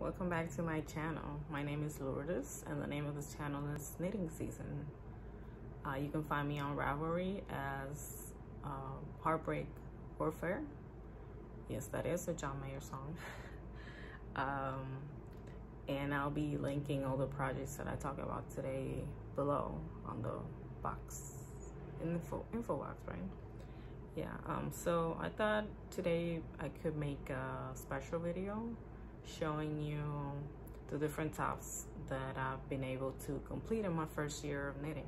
welcome back to my channel. My name is Lourdes and the name of this channel is Knitting Season. You can find me on Ravelry as Heartbreak Warfare. Yes, that is a John Mayer song. And I'll be linking all the projects that I talk about today below on the box, info box, right? Yeah, so I thought today I could make a special video showing you the different tops that I've been able to complete in my first year of knitting.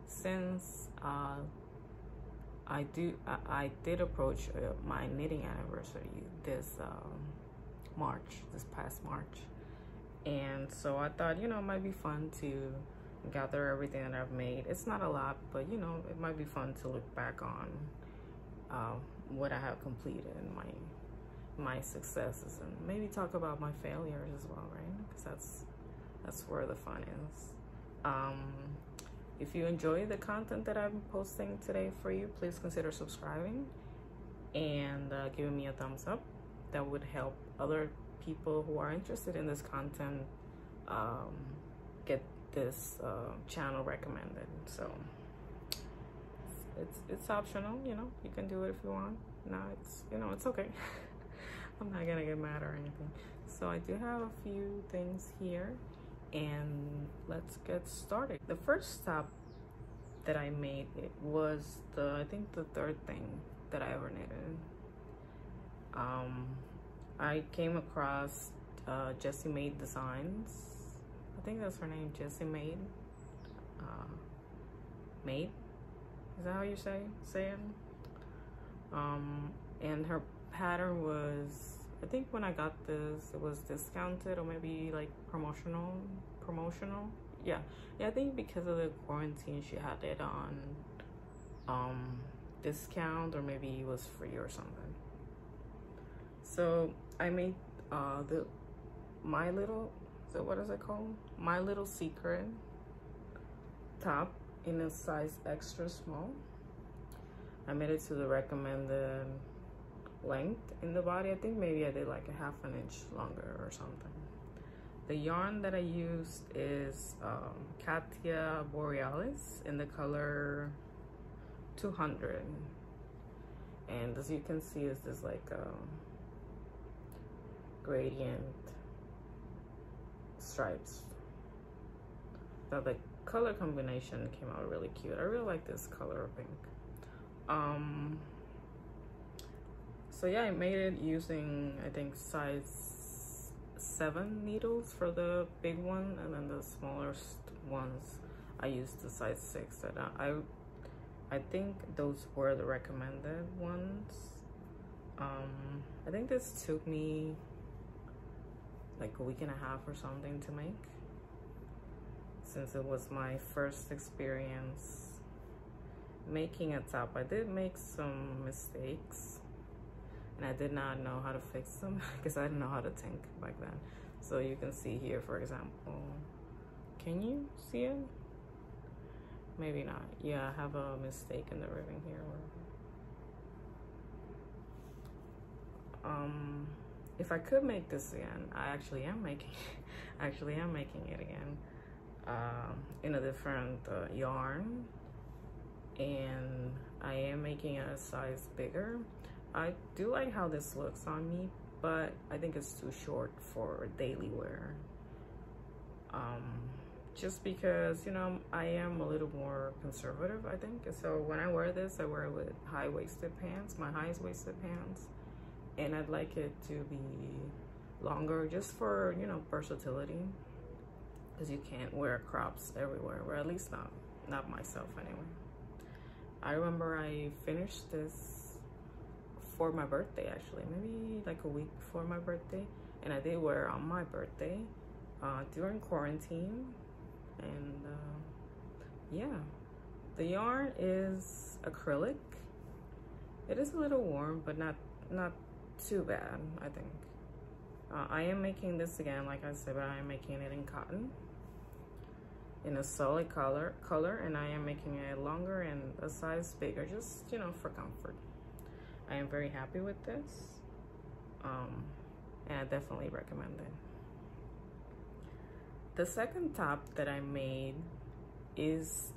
Since I did approach my knitting anniversary this past March, and so I thought, you know, it might be fun to gather everything that I've made. It's not a lot, but you know, it might be fun to look back on what I have completed and my successes, and maybe talk about my failures as well, right? Because that's where the fun is. If you enjoy the content that I'm posting today for you, please consider subscribing and giving me a thumbs up. That would help other people who are interested in this content get this channel recommended. So it's optional, you know, you can do it if you want. No, it's, you know, it's okay. I'm not gonna get mad or anything. So I do have a few things here, and let's get started. The first top that I made, it was I think the third thing that I ever knitted. I came across Jessie Made Designs. I think that's her name, Jessie Made. Made? Is that how you say it? And her pattern was, I think when I got this, it was discounted or maybe like promotional. Yeah, I think because of the quarantine, she had it on discount, or maybe it was free or something. So I made my little secret top in a size extra small. I made it to the recommended length in the body. I think maybe I did like a ½ inch longer or something. The yarn that I used is Katia Borealis in the color 200, and as you can see, is this like gradient stripes. So the color combination came out really cute. I really like this color of pink. So yeah, I made it using, I think, size 7 needles for the big one, and then the smallest ones I used the size 6. That I think those were the recommended ones. I think this took me like a week and a half or something to make, since it was my first experience making a top. I did make some mistakes, and I did not know how to fix them because I didn't know how to tank back then. So you can see here, for example, can you see it? Maybe not. Yeah, I have a mistake in the ribbing here. If I could make this again, I actually am making it again in a different yarn, and I am making it a size bigger. I do like how this looks on me, but I think it's too short for daily wear. Just because, you know, I am a little more conservative, I think. So when I wear this, I wear it with high-waisted pants, my highest-waisted pants. And I'd like it to be longer just for, you know, versatility. Because you can't wear crops everywhere, or at least not myself anyway. I remember I finished this for my birthday, actually, maybe like a week before my birthday, and I did wear it on my birthday during quarantine. And yeah, the yarn is acrylic. It is a little warm, but not too bad, I think. I am making this again, like I said, but I am making it in cotton, in a solid color, and I am making it longer and a size bigger, just, you know, for comfort. I am very happy with this, and I definitely recommend it. The second top that I made is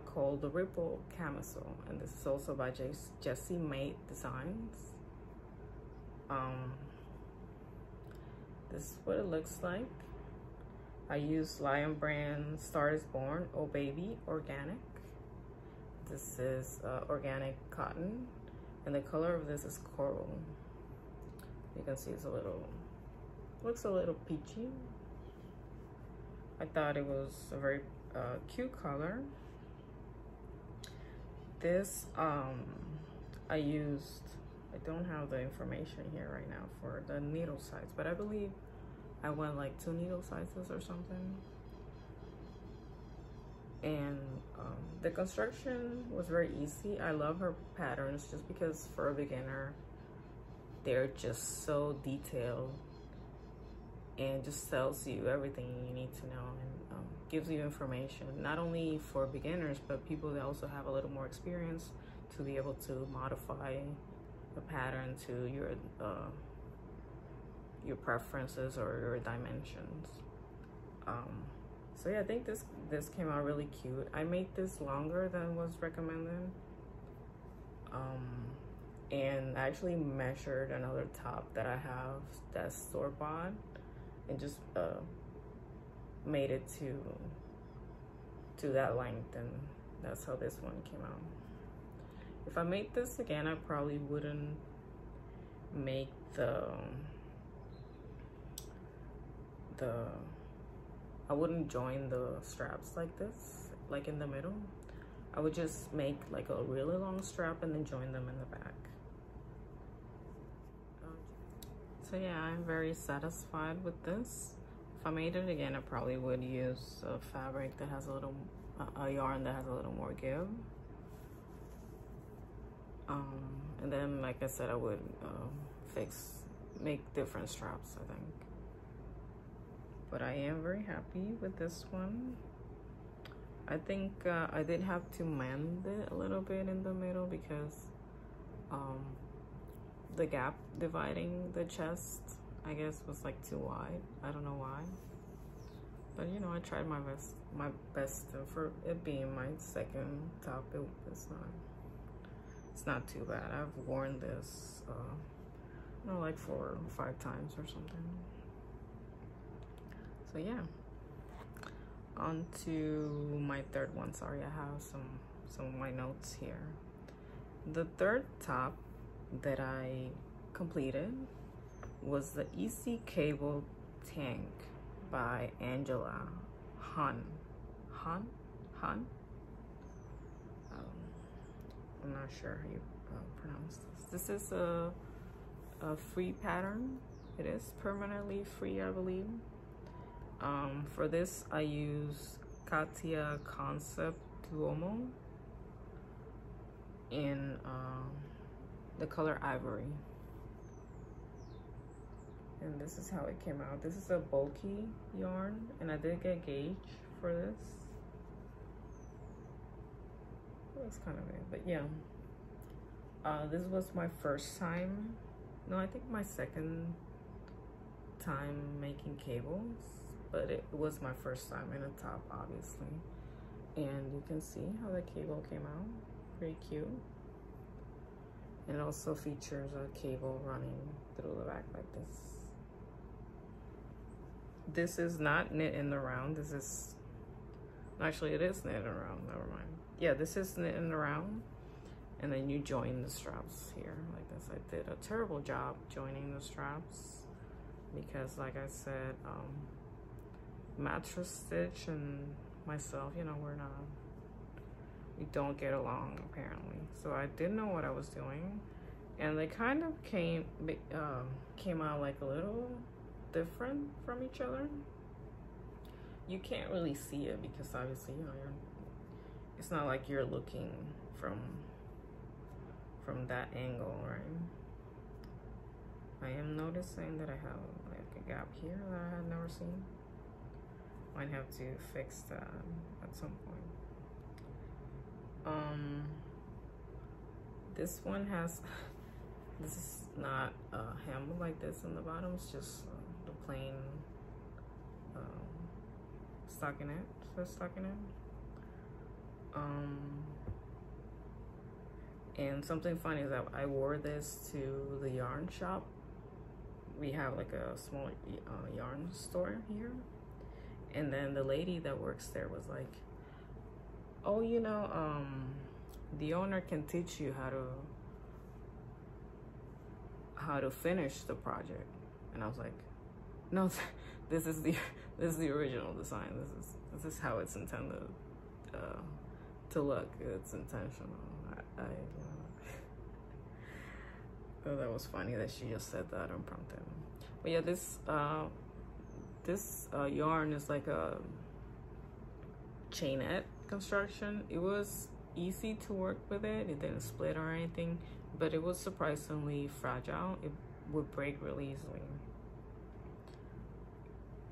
called the Ripple Camisole, and this is also by Jessie Mate Designs. This is what it looks like. I use Lion Brand Star is Born Oh Baby Organic. This is organic cotton, and the color of this is coral. You can see it's looks a little peachy. I thought it was a very cute color. This I don't have the information here right now for the needle size, but I believe I went like 2 needle sizes or something. And the construction was very easy. I love her patterns just because for a beginner, they're just so detailed and just tells you everything you need to know, and gives you information, not only for beginners, but people that also have a little more experience to be able to modify the pattern to your preferences or your dimensions. So yeah, I think this came out really cute. I made this longer than was recommended. And I actually measured another top that I have that's store-bought and just made it to that length, and that's how this one came out. If I made this again, I probably wouldn't make I wouldn't join the straps like this, like in the middle. I would just make like a really long strap and then join them in the back. So yeah, I'm very satisfied with this. If I made it again, I probably would use a fabric that has a yarn that has a little more give. And then, like I said, I would make different straps, I think. But I am very happy with this one. I think I did have to mend it a little bit in the middle because the gap dividing the chest, I guess, was like too wide. I don't know why. But you know, I tried my best for it being my second top. It's not too bad. I've worn this, you know, like 4 or 5 times or something. So yeah, on to my third one. Sorry, I have some of my notes here. The third top that I completed was the Easy Cable Tank by Angela Han. I'm not sure how you pronounce this. This is a free pattern. It is permanently free, I believe. For this, I use Katia Concept Duomo in the color Ivory. And this is how it came out. This is a bulky yarn, and I did get gauge for this. Looks kind of weird, but yeah. This was my first time. No, I think my second time making cables, but it was my first time in a top, obviously. And you can see how the cable came out. Pretty cute. And it also features a cable running through the back like this. This is not knit in the round. This is, actually it is knit in the round, never mind. Yeah, this is knit in the round. And then you join the straps here like this. I did a terrible job joining the straps because, like I said, mattress stitch and myself, you know, we don't get along apparently. So I didn't know what I was doing, and they kind of came out like a little different from each other. You can't really see it because obviously, you know, it's not like you're looking from that angle, right? I am noticing that I have like a gap here that I had never seen. Might have to fix that at some point. This one has, this is not a hem like this in the bottom, it's just the plain stockinette. And something funny is that I wore this to the yarn shop. We have like a small yarn store here, and then the lady that works there was like, oh, you know, the owner can teach you how to finish the project. And I was like, no, this is the original design. This is how it's intended to look. It's intentional. I thought that was funny that she just said that impromptu. But yeah, this yarn is like a chainette construction. It was easy to work with it. It didn't split or anything, but it was surprisingly fragile. It would break really easily.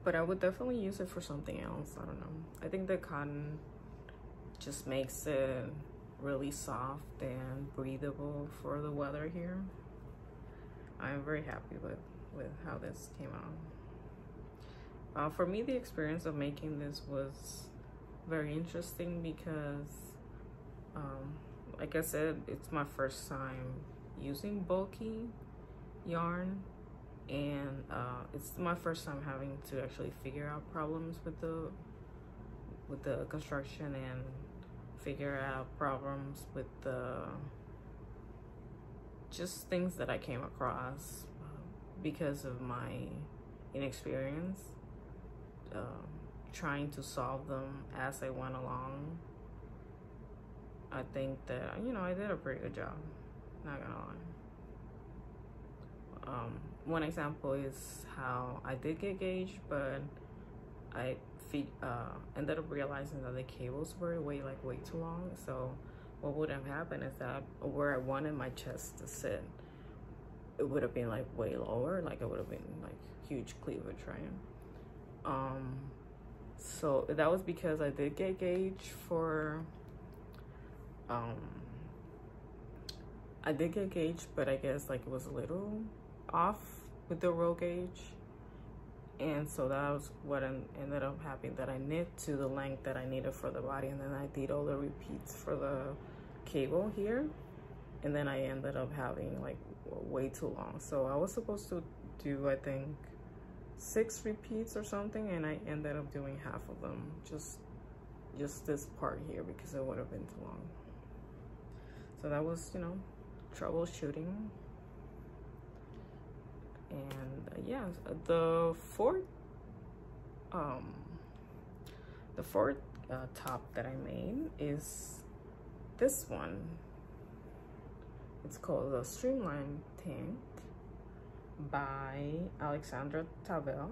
But I would definitely use it for something else. I don't know. I think the cotton just makes it really soft and breathable for the weather here. I'm very happy with how this came out. For me, the experience of making this was very interesting because, like I said, it's my first time using bulky yarn, and it's my first time having to actually figure out problems with the construction and figure out problems with the just things that I came across because of my inexperience, trying to solve them as I went along. I think that, you know, I did a pretty good job, not gonna lie. One example is how I did get gauged, but I ended up realizing that the cables were way too long. So what would have happened is that where I wanted my chest to sit, it would have been like way lower, like it would have been like huge cleavage, right? So that was because I did get gauged for I did get gauged, but I guess like it was a little off with the roll gauge, and so that was what ended up happening, that I knit to the length that I needed for the body, and then I did all the repeats for the cable here, and then I ended up having like way too long. So I was supposed to do, I think, 6 repeats or something, and I ended up doing half of them, just this part here, because it would have been too long. So that was, you know, troubleshooting. And yeah, the fourth top that I made is this one. It's called the Streamline Tank by Alexandra Tavel.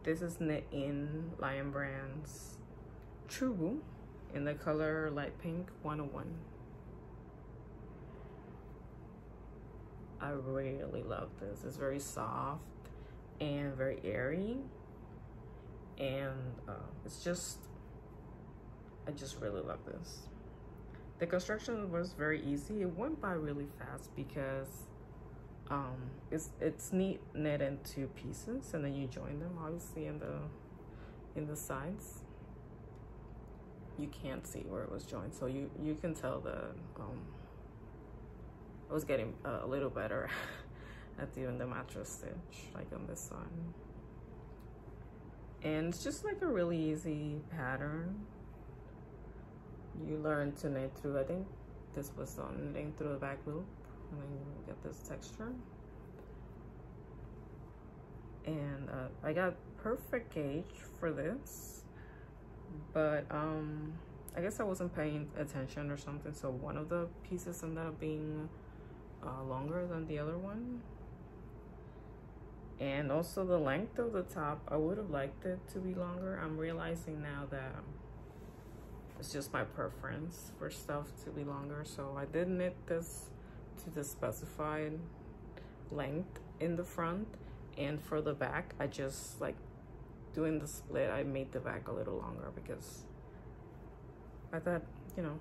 This is knit in Lion Brand's True in the color Light Pink 101. I really love this. It's very soft and very airy, and it's just, I just really love this. The construction was very easy. It went by really fast because it's knit in 2 pieces, and then you join them obviously in the sides. You can't see where it was joined, so you can tell that I was getting a little better at doing the mattress stitch, like on this side. And it's just like a really easy pattern. You learn to knit through, I think this was on knitting through the back loop, and then you get this texture. And I got perfect gauge for this, but I guess I wasn't paying attention or something, so one of the pieces ended up being longer than the other one. And also the length of the top, I would have liked it to be longer. I'm realizing now that it's just my preference for stuff to be longer, so I did knit this to the specified length in the front, and for the back I just, like, doing the split, I made the back a little longer because I thought, you know,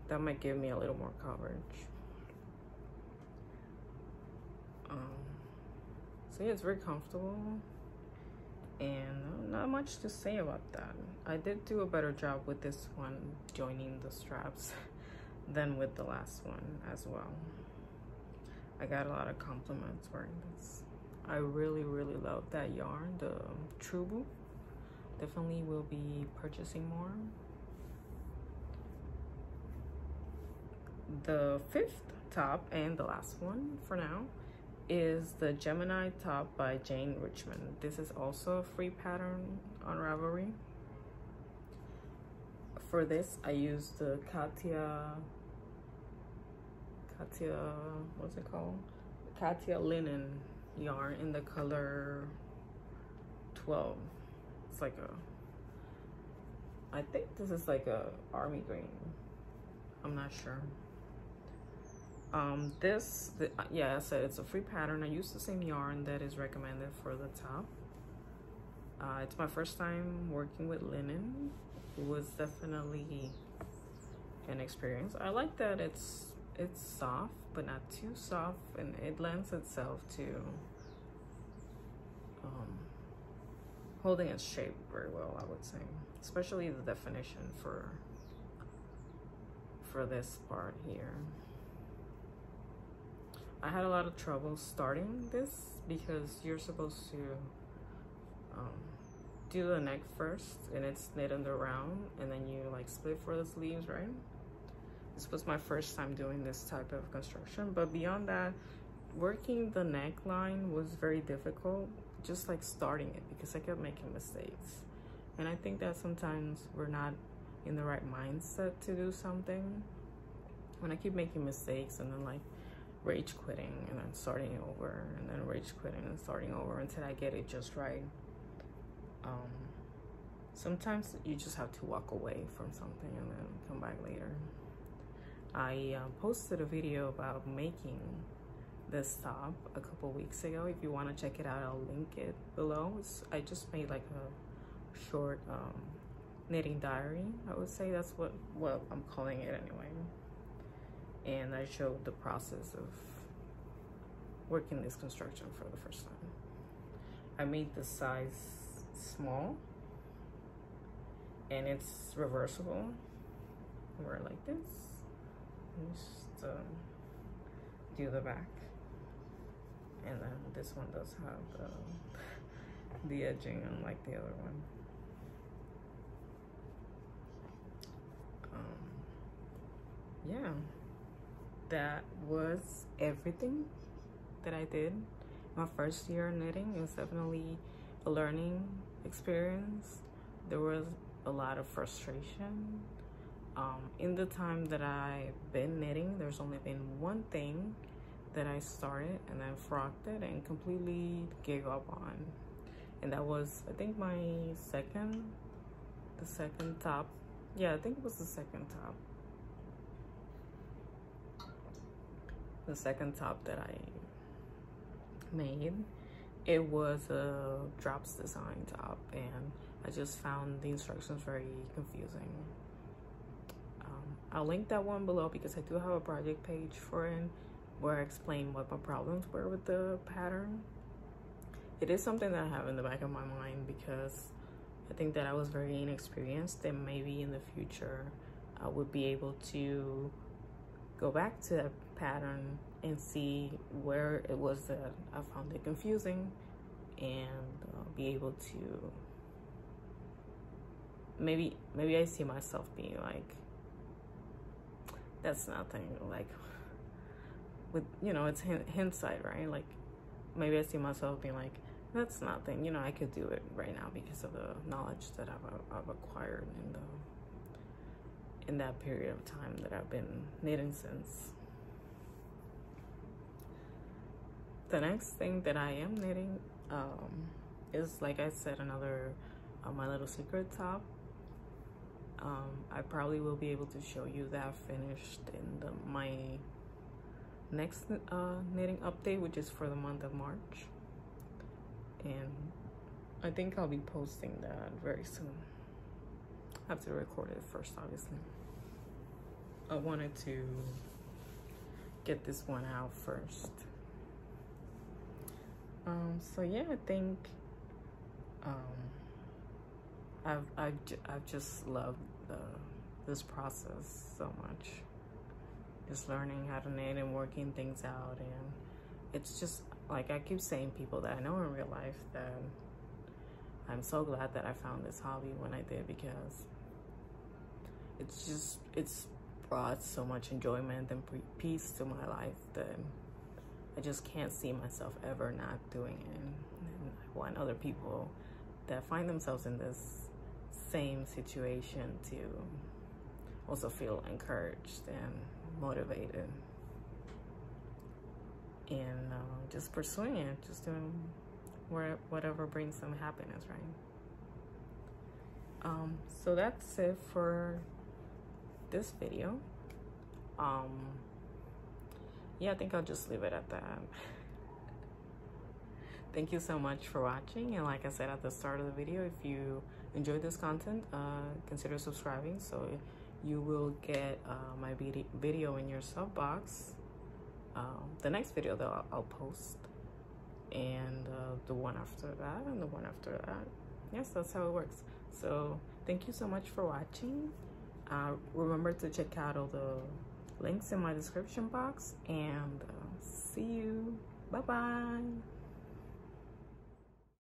that might give me a little more coverage. So yeah, it's very comfortable. And not much to say about that. I did do a better job with this one joining the straps than with the last one as well. I got a lot of compliments wearing this. I really love that yarn, the Trubu. Definitely will be purchasing more. The fifth top and the last one for now is the Gemini top by Jane Richmond. This is also a free pattern on Ravelry. For this, I used the Katia, what's it called? Katia linen yarn in the color 12. It's like I think this is like a army green. I'm not sure. Yeah, I said it's a free pattern. I used the same yarn that is recommended for the top. It's my first time working with linen. It was definitely an experience. I like that it's soft, but not too soft, and it lends itself to holding its shape very well, I would say. Especially the definition for this part here. I had a lot of trouble starting this because you're supposed to do the neck first, and it's knit in the round, and then you like split for the sleeves, right? This was my first time doing this type of construction, but beyond that, working the neckline was very difficult, just like starting it, because I kept making mistakes. And I think that sometimes we're not in the right mindset to do something. When I keep making mistakes and then like rage quitting and then starting over, and then rage quitting and starting over until I get it just right. Sometimes you just have to walk away from something and then come back later. I posted a video about making this top a couple weeks ago. If you want to check it out, I'll link it below. I just made like a short knitting diary, I would say. That's what I'm calling it anyway. And I showed the process of working this construction for the first time. I made the size small, and it's reversible. Wear it like this. And just do the back, and then this one does have the edging, unlike the other one. Yeah, that was everything that I did. My first year knitting, it was definitely a learning experience. There was a lot of frustration. In the time that I've been knitting, there's only been one thing that I started and then frocked it and completely gave up on. And that was, I think, the second top. Yeah, I think it was the second top. The second top that I made. It was a drops design top, and I just found the instructions very confusing. I'll link that one below because I do have a project page for it where I explain what my problems were with the pattern. It is something that I have in the back of my mind because I think that I was very inexperienced, and maybe in the future I would be able to go back to that pattern and see where it was that I found it confusing, and be able to maybe I see myself being like, that's nothing, like, with, you know, it's hindsight, right? Like, maybe I see myself being like, that's nothing, you know, I could do it right now because of the knowledge that I've acquired in that period of time that I've been knitting since. The next thing that I am knitting is, like I said, another My Little Secret top. I probably will be able to show you that finished in my next knitting update, which is for the month of March. And I think I'll be posting that very soon. I have to record it first, obviously. I wanted to get this one out first. So yeah, I think I've just loved this process so much. Just learning how to knit and working things out, and it's just like I keep saying, people that I know in real life, that I'm so glad that I found this hobby when I did, because it's brought so much enjoyment and peace to my life that I just can't see myself ever not doing it. And I want other people that find themselves in this same situation to also feel encouraged and motivated, and just pursuing it, just doing whatever brings them happiness, right? So that's it for this video. Yeah, I think I'll just leave it at that. Thank you so much for watching, and like I said at the start of the video, if you enjoyed this content, consider subscribing so you will get my video in your sub box, the next video that I'll post, and the one after that, and the one after that. Yes, that's how it works. So thank you so much for watching. Remember to check out all the links in my description box, and see you. Bye bye.